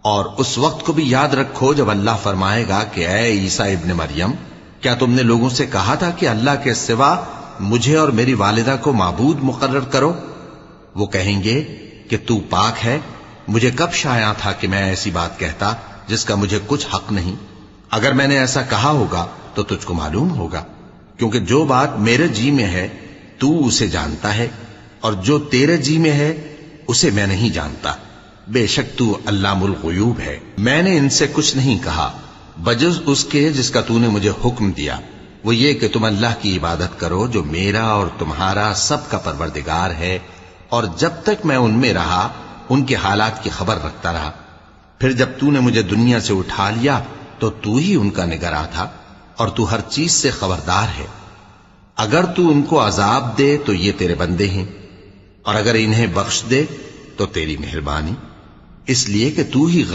اور اس وقت کو بھی یاد رکھو جب اللہ فرمائے گا کہ اے عیسیٰ ابن مریم، کیا تم نے لوگوں سے کہا تھا کہ اللہ کے سوا مجھے اور میری والدہ کو معبود مقرر کرو؟ وہ کہیں گے کہ تو پاک ہے، مجھے کب شایع تھا کہ میں ایسی بات کہتا جس کا مجھے کچھ حق نہیں۔ اگر میں نے ایسا کہا ہوگا تو تجھ کو معلوم ہوگا، کیونکہ جو بات میرے جی میں ہے تو اسے جانتا ہے، اور جو تیرے جی میں ہے اسے میں نہیں جانتا۔ بے شک تو علام الغیوب ہے۔ میں نے ان سے کچھ نہیں کہا بجز اس کے جس کا تو نے مجھے حکم دیا، وہ یہ کہ تم اللہ کی عبادت کرو جو میرا اور تمہارا سب کا پروردگار ہے، اور جب تک میں ان میں رہا ان کے حالات کی خبر رکھتا رہا۔ پھر جب تو نے مجھے دنیا سے اٹھا لیا تو تو ہی ان کا نگراں تھا، اور تو ہر چیز سے خبردار ہے۔ اگر تو ان کو عذاب دے تو یہ تیرے بندے ہیں، اور اگر انہیں بخش دے تو تیری مہربانی، اس لیے کہ تو ہی